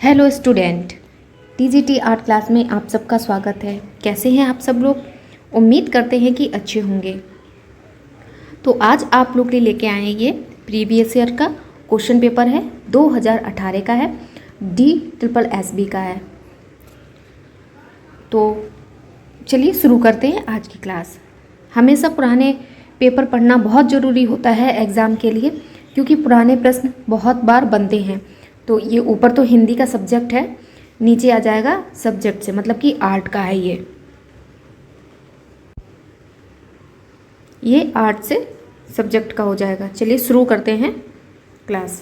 Hello student, TGT art class में आप सबका स्वागत है। कैसे हैं आप सब लोग? उम्मीद करते हैं कि अच्छे होंगे। तो आज आप लोग के लिए लेके आए हैं ये प्रीवियस ईयर का क्वेश्चन पेपर है, 2018 का है, DSSB का है। तो चलिए शुरू करते हैं आज की क्लास। हमेशा पुराने पेपर पढ़ना बहुत ज़रूरी होता है एग्ज़ाम के लिए, क्योंकि पुराने प्रश्न बहुत बार बनते हैं। तो ये ऊपर तो हिंदी का सब्जेक्ट है, नीचे आ जाएगा सब्जेक्ट से, मतलब कि आर्ट का है ये आर्ट से सब्जेक्ट का हो जाएगा। चलिए शुरू करते हैं क्लास।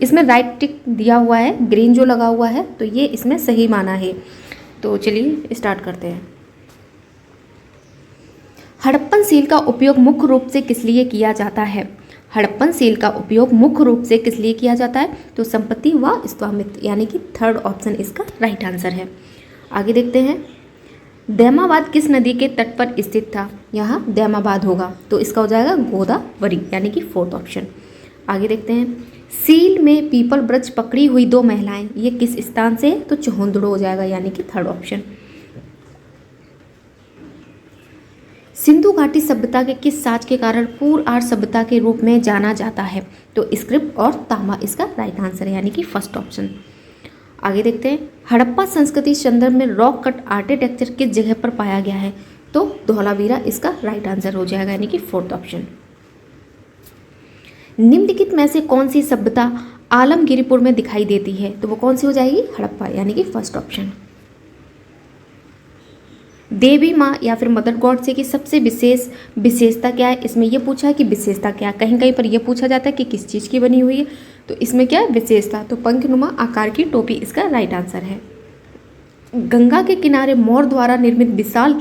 इसमें राइट टिक दिया हुआ है, ग्रीन जो लगा हुआ है, तो ये इसमें सही माना है। तो चलिए स्टार्ट करते हैं। हड़प्पन सील का उपयोग मुख्य रूप से किस लिए किया जाता है? हड़प्पन सील का उपयोग मुख्य रूप से किस लिए किया जाता है? तो संपत्ति व स्वामित्व, यानी कि थर्ड ऑप्शन इसका राइट आंसर है। आगे देखते हैं। दैमाबाद किस नदी के तट पर स्थित था? यहाँ दैमाबाद होगा, तो इसका हो जाएगा गोदावरी, यानी कि फोर्थ ऑप्शन। आगे देखते हैं। सील में पीपल वृक्ष पकड़ी हुई दो महिलाएं, ये किस स्थान से है? तो चौहंदड़ो हो जाएगा, यानी कि थर्ड ऑप्शन। सिंधु घाटी सभ्यता के किस साज के कारण पूर्व आर्य सभ्यता के रूप में जाना जाता है? तो स्क्रिप्ट और तांबा इसका राइट आंसर है, यानी कि फर्स्ट ऑप्शन। आगे देखते हैं। हड़प्पा संस्कृति संदर्भ में रॉक कट आर्किटेक्चर किस जगह पर पाया गया है? तो धौलावीरा इसका राइट आंसर हो जाएगा, यानी कि फोर्थ ऑप्शन। निम्नलिखित में से कौन सी सभ्यता आलमगीरपुर में दिखाई देती है? तो वो कौन सी हो जाएगी? हड़प्पा, यानी कि फर्स्ट ऑप्शन। देवी माँ या फिर मदर गॉड से की सबसे विशेषता क्या है? इसमें यह पूछा है कि विशेषता क्या है। कहीं कहीं पर यह पूछा जाता है कि किस चीज़ की बनी हुई है, तो इसमें क्या है? विशेषता। तो पंखनुमा आकार की टोपी इसका राइट आंसर है। गंगा के किनारे मोर द्वारा निर्मित विशाल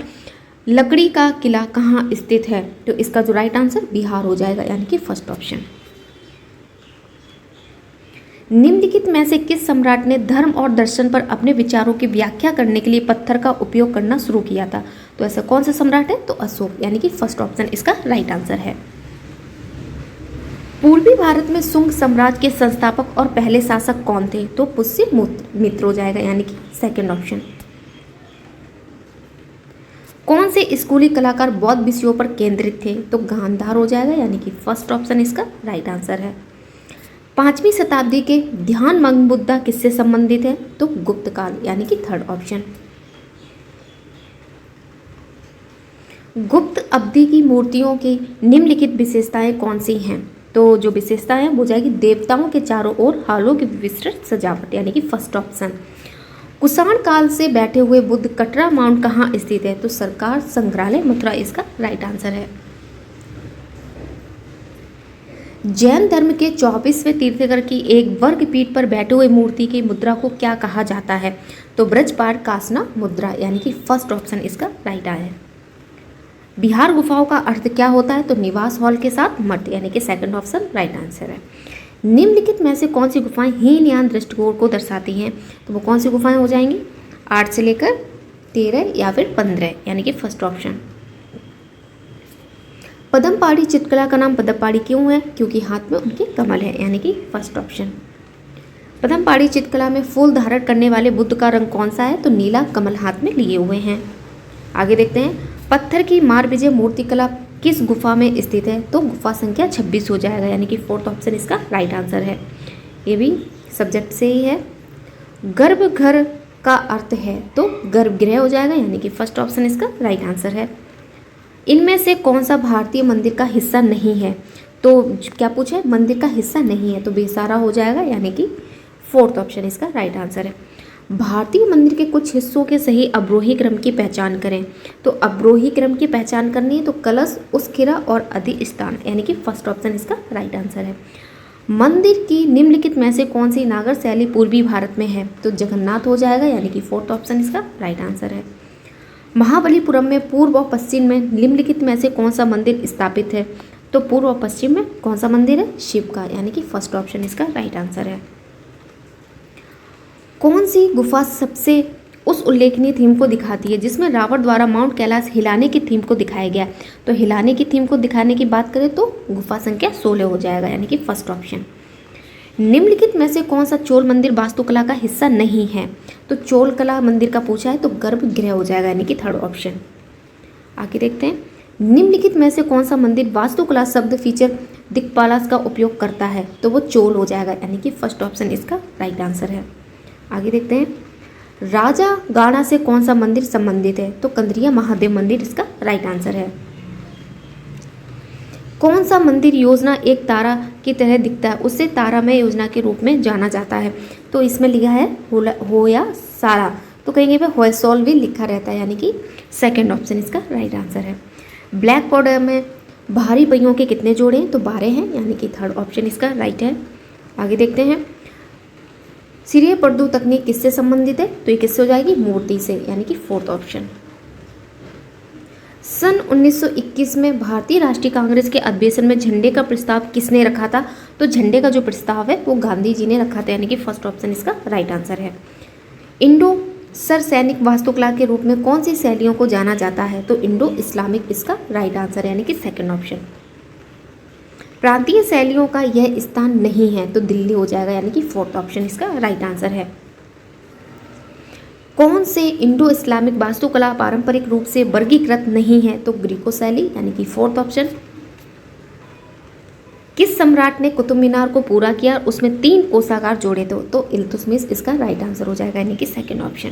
लकड़ी का किला कहाँ स्थित है? तो इसका जो राइट आंसर बिहार हो जाएगा, यानी कि फर्स्ट ऑप्शन। निम्नलिखित में से किस सम्राट ने धर्म और दर्शन पर अपने विचारों की व्याख्या करने के लिए पत्थर का उपयोग करना शुरू किया था? तो ऐसा कौन सा सम्राट है? तो अशोक, यानी कि फर्स्ट ऑप्शन इसका राइट आंसर है। पूर्वी भारत में शुंग साम्राज्य के संस्थापक और पहले शासक कौन थे? तो पुष्यमित्र हो जाएगा, यानी कि सेकंड ऑप्शन। कौन से स्कूली कलाकार बौद्ध विषयों पर केंद्रित थे? तो गांधार हो जाएगा, यानी कि फर्स्ट ऑप्शन इसका राइट आंसर है। 5वीं शताब्दी के ध्यान मग्न बुद्धा किससे संबंधित है? तो गुप्त काल, यानी कि थर्ड ऑप्शन। गुप्त अवधि की मूर्तियों की निम्नलिखित विशेषताएं कौन सी हैं? तो जो विशेषताएं हैं वो जाएगी देवताओं के चारों ओर हालों की विस्तृत सजावट, यानी कि फर्स्ट ऑप्शन। कुषाण काल से बैठे हुए बुद्ध कटरा माउंट कहाँ स्थित है? तो सरकार संग्रहालय मथुरा इसका राइट आंसर है। जैन धर्म के 24वें तीर्थंकर की एक वर्ग पीठ पर बैठे हुए मूर्ति की मुद्रा को क्या कहा जाता है? तो ब्रजपाठ कासना मुद्रा, यानी कि फर्स्ट ऑप्शन इसका राइट है। बिहार गुफाओं का अर्थ क्या होता है? तो निवास हॉल के साथ मठ, यानी कि सेकंड ऑप्शन राइट आंसर है। निम्नलिखित में से कौन सी गुफाएं हीनयान दृष्टिकोण को दर्शाती हैं? तो वो कौन सी गुफाएं हो जाएंगी? 8 से लेकर 13 या फिर 15, यानी कि फर्स्ट ऑप्शन। पद्मपाड़ी चित्रकला का नाम पद्मपाड़ी क्यों है? क्योंकि हाथ में उनके कमल है, यानी कि फर्स्ट ऑप्शन। पद्मपाड़ी चित्रकला में फूल धारण करने वाले बुद्ध का रंग कौन सा है? तो नीला, कमल हाथ में लिए हुए हैं। आगे देखते हैं। पत्थर की मारविजय मूर्तिकला किस गुफा में स्थित है? तो गुफा संख्या 26 हो जाएगा, यानी कि फोर्थ ऑप्शन इसका राइट आंसर है। ये भी सब्जेक्ट से ही है। गर्भगृह का अर्थ है? तो गर्भगृह हो जाएगा, यानी कि फर्स्ट ऑप्शन इसका राइट आंसर है। इनमें से कौन सा भारतीय मंदिर का हिस्सा नहीं है? तो क्या पूछा है? मंदिर का हिस्सा नहीं है, तो बेसारा हो जाएगा, यानी कि फोर्थ ऑप्शन इसका राइट आंसर है। भारतीय मंदिर के कुछ हिस्सों के सही अवरोही क्रम की पहचान करें। तो अवरोही क्रम की पहचान करनी है तो कलश, उसखिरा और अधिष्ठान, यानी कि फर्स्ट ऑप्शन इसका राइट आंसर है। मंदिर की निम्नलिखित में से कौन सी नागर शैली पूर्वी भारत में है? तो जगन्नाथ हो जाएगा, यानी कि फोर्थ ऑप्शन इसका राइट आंसर है। महाबलीपुरम में पूर्व और पश्चिम में निम्नलिखित में से कौन सा मंदिर स्थापित है? तो पूर्व और पश्चिम में कौन सा मंदिर है? शिव का, यानी कि फर्स्ट ऑप्शन इसका राइट आंसर है। कौन सी गुफा सबसे उस उल्लेखनीय थीम को दिखाती है जिसमें रावण द्वारा माउंट कैलाश हिलाने की थीम को दिखाया गया? तो हिलाने की थीम को दिखाने की बात करें तो गुफा संख्या 16 हो जाएगा, यानी कि फर्स्ट ऑप्शन। निम्नलिखित में से कौन सा चोल मंदिर वास्तुकला का हिस्सा नहीं है? तो चोल कला मंदिर का पूछा है तो गर्भगृह हो जाएगा, यानी कि थर्ड ऑप्शन। आगे देखते हैं, निम्नलिखित में से कौन सा मंदिर वास्तुकला शब्द फीचर दिक्पालास का उपयोग करता है? तो वो चोल हो जाएगा, यानी कि फर्स्ट ऑप्शन इसका राइट आंसर है। आगे देखते हैं, राजा गाड़ा से कौन सा मंदिर संबंधित है? तो कंदरिया महादेव मंदिर इसका राइट आंसर है। कौन सा मंदिर योजना एक तारा की तरह दिखता है, उससे तारामय योजना के रूप में जाना जाता है? तो इसमें लिखा है हो या सारा, तो कहेंगे भाई होयसोल भी लिखा रहता है, यानी कि सेकंड ऑप्शन इसका राइट आंसर है। ब्लैक बॉर्डर में भारी पहियों के कितने जोड़े हैं? तो 12 हैं, यानी कि थर्ड ऑप्शन इसका राइट है। आगे देखते हैं, सिरे पर्दू तकनीक किससे संबंधित है? तो ये किससे हो जाएगी? मूर्ति से, यानी कि फोर्थ ऑप्शन। सन 1921 में भारतीय राष्ट्रीय कांग्रेस के अधिवेशन में झंडे का प्रस्ताव किसने रखा था? तो झंडे का जो प्रस्ताव है वो गांधी जी ने रखा था, यानी कि फर्स्ट ऑप्शन इसका राइट आंसर है। इंडो सर सैनिक वास्तुकला के रूप में कौन सी शैलियों को जाना जाता है? तो इंडो इस्लामिक इसका राइट आंसर है, यानी कि सेकंड ऑप्शन। प्रांतीय शैलियों का यह स्थान नहीं है, तो दिल्ली हो जाएगा, यानी कि फोर्थ ऑप्शन इसका राइट आंसर है। कौन से इंडो इस्लामिक वास्तुकला पारंपरिक रूप से वर्गीकृत नहीं है? तो ग्रीको शैली, यानी कि फोर्थ ऑप्शन। किस सम्राट ने कुतुब मीनार को पूरा किया और उसमें 3 कोषागार जोड़े थे? तो इल्तुतमिश इसका राइट आंसर हो जाएगा, यानी कि सेकंड ऑप्शन।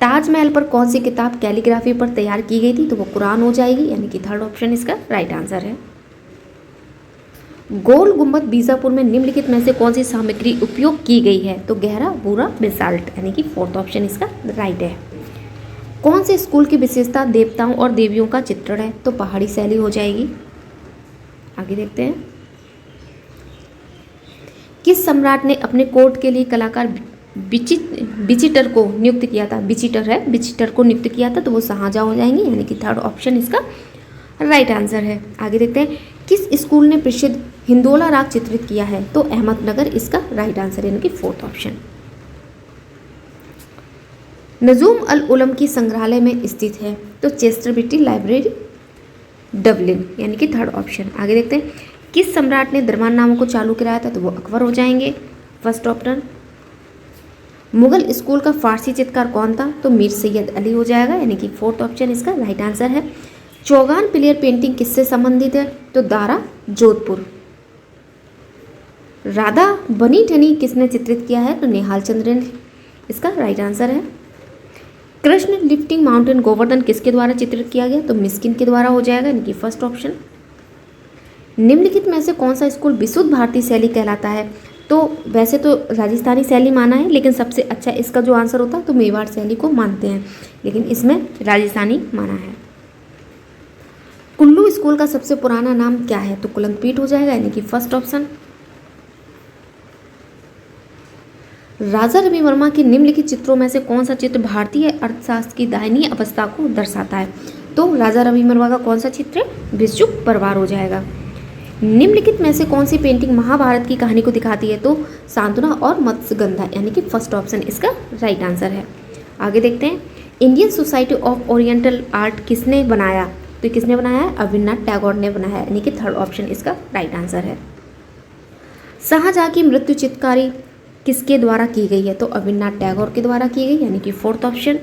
ताजमहल पर कौन सी किताब कैलीग्राफी पर तैयार की गई थी? तो वो कुरान हो जाएगी, यानी कि थर्ड ऑप्शन इसका राइट आंसर है। गोल गुंबद बीजापुर में निम्नलिखित में से कौन सी सामग्री उपयोग की गई है? तो गहरा भूरा बेसाल्ट, यानी कि फोर्थ ऑप्शन इसका राइट है। कौन से स्कूल की विशेषता देवताओं और देवियों का चित्रण है? तो पहाड़ी शैली हो जाएगी। आगे देखते हैं, किस सम्राट ने अपने कोर्ट के लिए कलाकार बिचिटर को नियुक्त किया था? बिचिटर को नियुक्त किया था, तो वो शाहजहां हो जाएंगे, यानी कि थर्ड ऑप्शन इसका राइट आंसर है। आगे देखते हैं, किस स्कूल ने प्रसिद्ध हिंदोला राग चित्रित किया है? तो अहमदनगर इसका राइट आंसर है, यानी कि फोर्थ ऑप्शन। नजूम अल उलम की संग्रहालय में स्थित है? तो चेस्टर बीटी लाइब्रेरी डबलिन, यानी कि थर्ड ऑप्शन। आगे देखते हैं, किस सम्राट ने दरबारनामों को चालू कराया था? तो वो अकबर हो जाएंगे, फर्स्ट ऑप्शन। मुगल स्कूल का फारसी चित्रकार कौन था? तो मीर सैयद अली हो जाएगा, यानी कि फोर्थ ऑप्शन इसका राइट आंसर है। चौगान पिलियर पेंटिंग किससे संबंधित है? तो दारा जोधपुर। राधा बनी ठनी किसने चित्रित किया है? तो निहाल चंद्र ने इसका राइट आंसर है। कृष्ण लिफ्टिंग माउंटेन गोवर्धन किसके द्वारा चित्रित किया गया? तो मिस्किन के द्वारा हो जाएगा, यानी कि फर्स्ट ऑप्शन। निम्नलिखित में से कौन सा स्कूल विशुद्ध भारतीय शैली कहलाता है? तो वैसे तो राजस्थानी शैली माना है, लेकिन सबसे अच्छा इसका जो आंसर होता है तो मेवाड़ शैली को मानते हैं, लेकिन इसमें राजस्थानी माना है। कुल्लू स्कूल का सबसे पुराना नाम क्या है? तो कुलंगपीठ हो जाएगा, यानी कि फर्स्ट ऑप्शन। राजा रवि वर्मा के निम्नलिखित चित्रों में से कौन सा चित्र भारतीय अर्थशास्त्र की दयनीय अवस्था को दर्शाता है? तो राजा रवि वर्मा का कौन सा चित्र है? भिक्षुक परिवार हो जाएगा। निम्नलिखित में से कौन सी पेंटिंग महाभारत की कहानी को दिखाती है? तो सांत्वना और मत्स्यगंधा, यानी कि फर्स्ट ऑप्शन इसका राइट आंसर है। आगे देखते हैं, Indian society of oriental art किसने बनाया? तो किसने बनाया है? रविन्द्रनाथ टैगोर ने बनाया है, यानी कि थर्ड ऑप्शन इसका राइट आंसर है। शाहजहां की मृत्यु चित्रकारी किसके द्वारा की गई है? तो रविन्द्रनाथ टैगोर के द्वारा की गई, यानी कि फोर्थ ऑप्शन।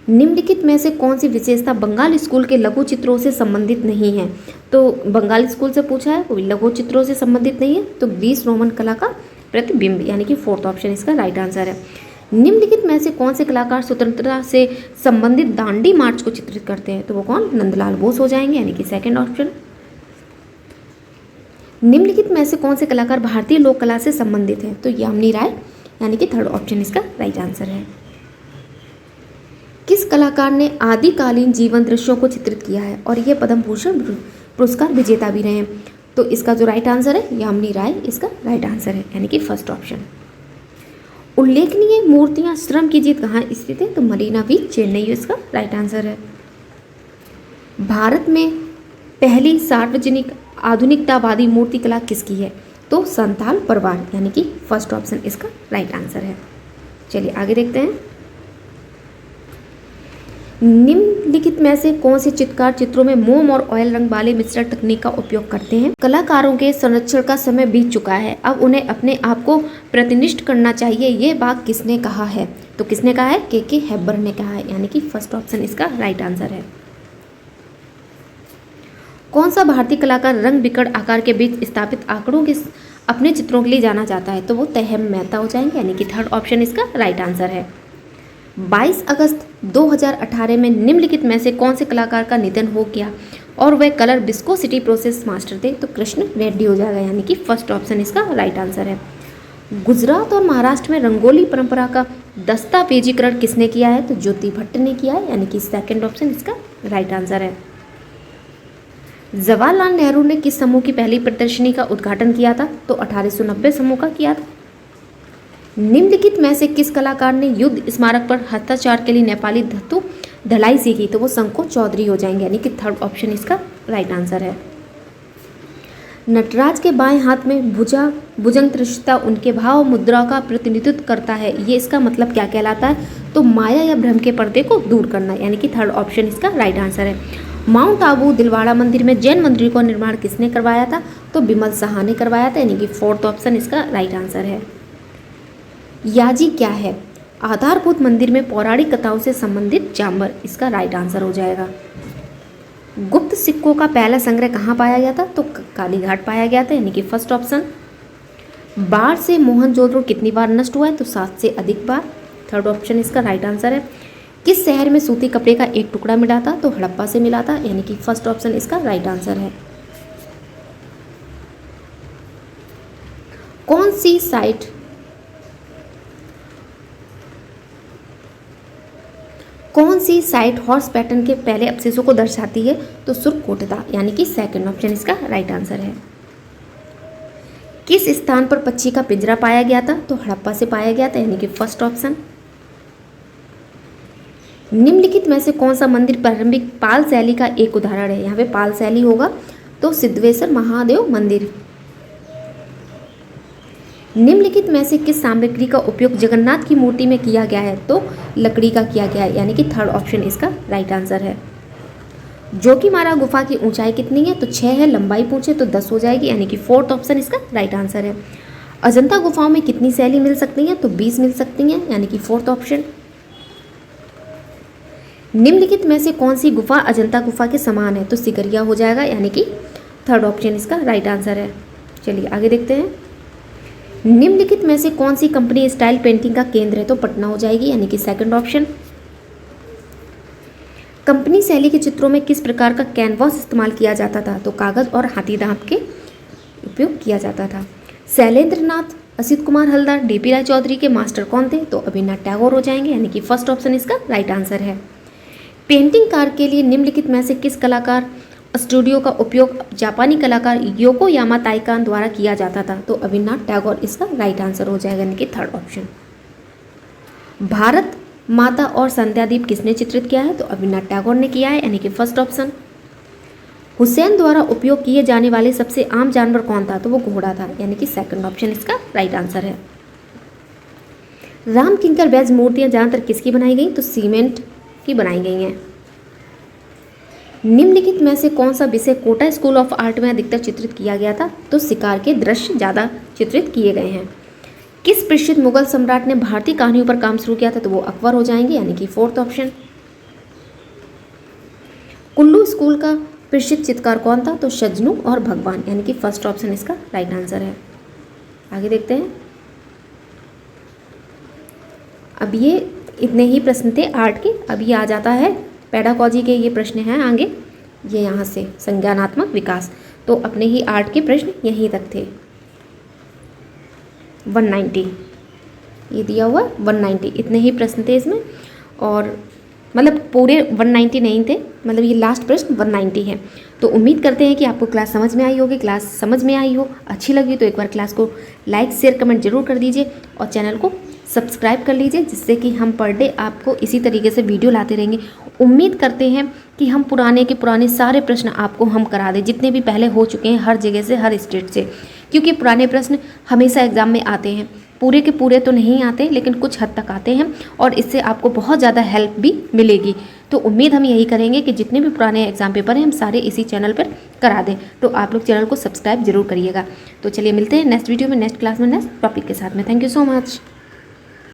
निम्नलिखित में से कौन सी विशेषता बंगाल स्कूल के लघु चित्रों से संबंधित नहीं है? तो बंगाल स्कूल से पूछा है, वो लघु चित्रों से संबंधित नहीं है, तो ग्रीस रोमन कला का प्रतिबिंब, यानी कि फोर्थ ऑप्शन इसका राइट आंसर है। निम्नलिखित में से कौन से कलाकार स्वतंत्रता से संबंधित दांडी मार्च को चित्रित करते हैं? तो वो कौन? नंदलाल बोस हो जाएंगे, यानी कि सेकंड ऑप्शन। निम्नलिखित में से कौन से कलाकार भारतीय लोक कला से संबंधित हैं? तो यामिनी राय, यानी कि थर्ड ऑप्शन इसका राइट आंसर है। किस कलाकार ने आदिकालीन जीवन दृश्यों को चित्रित किया है और ये पद्म भूषण पुरस्कार विजेता भी रहे हैं? तो इसका जो राइट आंसर है यामिनी राय इसका राइट आंसर है, यानी कि फर्स्ट ऑप्शन। उल्लेखनीय मूर्तियां श्रम की जीत कहाँ स्थित है? तो मरीना बीच चेन्नई इसका राइट आंसर है। भारत में पहली सार्वजनिक आधुनिकतावादी मूर्तिकला किसकी है? तो संथाल परिवार, यानी कि फर्स्ट ऑप्शन इसका राइट आंसर है। चलिए आगे देखते हैं। निम्नलिखित में से कौन से चित्रकार चित्रों में मोम और ऑयल रंग वाले मिश्रण तकनीक का उपयोग करते हैं? कलाकारों के संरक्षण का समय बीत चुका है, अब उन्हें अपने आप को प्रतिनिष्ठ करना चाहिए, ये बात किसने कहा है? तो किसने कहा है? के हैबर ने कहा है, यानी कि फर्स्ट ऑप्शन इसका राइट आंसर है। कौन सा भारतीय कलाकार रंग बिकट आकार के बीच स्थापित आंकड़ों के अपने चित्रों के लिए जाना जाता है? तो वो तहेम मेहता हो जाएंगे, यानी कि थर्ड ऑप्शन इसका राइट आंसर है। 22 अगस्त 2018 में निम्नलिखित में से कौन से कलाकार का निधन हो गया और वह कलर विस्कोसिटी प्रोसेस मास्टर थे? तो कृष्ण रेड्डी हो जाएगा, यानी कि फर्स्ट ऑप्शन इसका राइट आंसर है। गुजरात और महाराष्ट्र में रंगोली परंपरा का दस्तावेजीकरण किसने किया है? तो ज्योति भट्ट ने किया है, यानी कि सेकंड ऑप्शन इसका राइट आंसर है। जवाहरलाल नेहरू ने किस समूह की पहली प्रदर्शनी का उद्घाटन किया था? तो 1890 समूह का किया था। निम्नलिखित में से किस कलाकार ने युद्ध स्मारक पर हस्ताक्षर के लिए नेपाली धातु ढलाई सीखी? तो वो शंको चौधरी हो जाएंगे, यानी कि थर्ड ऑप्शन इसका राइट आंसर है। नटराज के बाएं हाथ में भुजंग त्रिशता उनके भाव मुद्रा का प्रतिनिधित्व करता है, ये इसका मतलब क्या कहलाता है? तो माया या भ्रम के पर्दे को दूर करना, यानी कि थर्ड ऑप्शन इसका राइट आंसर है। माउंट आबू दिलवाड़ा मंदिर में जैन मंदिर का निर्माण किसने करवाया था? तो बिमल साहा ने करवाया था, यानी कि फोर्थ ऑप्शन इसका राइट आंसर है। याजी क्या है? आधारभूत मंदिर में पौराणिक कथाओं से संबंधित जानवर, इसका राइट आंसर हो जाएगा। गुप्त सिक्कों का पहला संग्रह कहाँ पाया गया था? तो कालीघाट पाया गया था, यानी कि फर्स्ट ऑप्शन। बाढ़ से मोहनजोदड़ो कितनी बार नष्ट हुआ है? तो 7 से अधिक बार, थर्ड ऑप्शन इसका राइट आंसर है। किस शहर में सूती कपड़े का एक टुकड़ा मिला था? तो हड़प्पा से मिला था, यानी कि फर्स्ट ऑप्शन इसका राइट आंसर है। कौन सी साइट हॉर्स पैटर्न के पहले अवशेषों को दर्शाती है? तो सुरकोटदा, यानी कि सेकंड ऑप्शन इसका राइट आंसर है। किस स्थान पर पक्षी का पिंजरा पाया गया था? तो हड़प्पा से पाया गया था, यानी कि फर्स्ट ऑप्शन। निम्नलिखित में से कौन सा मंदिर प्रारंभिक पाल शैली का एक उदाहरण है? यहाँ पे पाल शैली होगा तो सिद्धेश्वर महादेव मंदिर। निम्नलिखित में से किस सामग्री का उपयोग जगन्नाथ की मूर्ति में किया गया है? तो लकड़ी का किया गया है, यानी कि थर्ड ऑप्शन इसका राइट आंसर है। जोगीमारा गुफा की ऊंचाई कितनी है? तो 6 है, लंबाई पूछे तो 10 हो जाएगी, यानी कि फोर्थ ऑप्शन इसका राइट आंसर है। अजंता गुफाओं में कितनी शैली मिल सकती हैं? तो 20 मिल सकती हैं, यानी कि फोर्थ ऑप्शन। निम्नलिखित में से कौन सी गुफा अजंता गुफा के समान है? तो सिकरिया हो जाएगा, यानी कि थर्ड ऑप्शन इसका राइट आंसर है। चलिए आगे देखते हैं। निम्नलिखित में से कौन सी कंपनी स्टाइल पेंटिंग का केंद्र है? तो पटना हो जाएगी, यानी कि सेकंड ऑप्शन। कंपनी शैली के चित्रों में किस प्रकार का कैनवास इस्तेमाल किया जाता था? तो कागज और हाथी दांत के उपयोग किया जाता था। शैलेंद्र नाथ, असित कुमार हलदर, डीपी राय चौधरी के मास्टर कौन थे? तो अभिनाथ टैगोर हो जाएंगे, यानी कि फर्स्ट ऑप्शन इसका राइट आंसर है। पेंटिंग कार के लिए निम्नलिखित में से किस कलाकार स्टूडियो का उपयोग जापानी कलाकार योकोयामा ताइकान द्वारा किया जाता था? तो अभिनाथ टैगोर इसका राइट आंसर हो जाएगा, यानी कि थर्ड ऑप्शन। भारत माता और संध्यादीप किसने चित्रित किया है? तो अभिनाथ टैगोर ने किया है, यानी कि फर्स्ट ऑप्शन। हुसैन द्वारा उपयोग किए जाने वाले सबसे आम जानवर कौन था? तो वो घोड़ा था, यानी कि सेकंड ऑप्शन इसका राइट आंसर है। राम किंकर बैज मूर्तियां ज्यादातर किसकी बनाई गई? तो सीमेंट की बनाई गई हैं। निम्नलिखित में से कौन सा विषय कोटा स्कूल ऑफ आर्ट में अधिकतर चित्रित किया गया था? तो शिकार के दृश्य ज़्यादा चित्रित किए गए हैं। किस प्रसिद्ध मुगल सम्राट ने भारतीय कहानियों पर काम शुरू किया था? तो वो अकबर हो जाएंगे, यानी कि फोर्थ ऑप्शन। कुल्लू स्कूल का प्रसिद्ध चित्रकार कौन था? तो शजनू और भगवान, यानी कि फर्स्ट ऑप्शन इसका राइट आंसर है। आगे देखते हैं। अब ये इतने ही प्रश्न थे आर्ट के। अब ये आ जाता है पेडागॉजी के, ये प्रश्न हैं आगे, ये यहाँ से संज्ञानात्मक विकास। तो अपने ही आर्ट के प्रश्न यहीं तक थे। 190 ये दिया हुआ 190, इतने ही प्रश्न थे इसमें, और मतलब पूरे 190 नहीं थे, मतलब ये लास्ट प्रश्न 190 है। तो उम्मीद करते हैं कि आपको क्लास समझ में आई होगी। क्लास समझ में आई हो, अच्छी लगी तो एक बार क्लास को लाइक शेयर कमेंट जरूर कर दीजिए और चैनल को सब्सक्राइब कर लीजिए, जिससे कि हम पर डे आपको इसी तरीके से वीडियो लाते रहेंगे। उम्मीद करते हैं कि हम पुराने के पुराने सारे प्रश्न आपको हम करा दें, जितने भी पहले हो चुके हैं हर जगह से, हर स्टेट से, क्योंकि पुराने प्रश्न हमेशा एग्जाम में आते हैं। पूरे के पूरे तो नहीं आते लेकिन कुछ हद तक आते हैं और इससे आपको बहुत ज़्यादा हेल्प भी मिलेगी। तो उम्मीद हम यही करेंगे कि जितने भी पुराने एग्जाम पेपर हैं हम सारे इसी चैनल पर करा दें। तो आप लोग चैनल को सब्सक्राइब जरूर करिएगा। तो चलिए मिलते हैं नेक्स्ट वीडियो में, नेक्स्ट क्लास में, नेक्स्ट टॉपिक के साथ में। Thank you so much.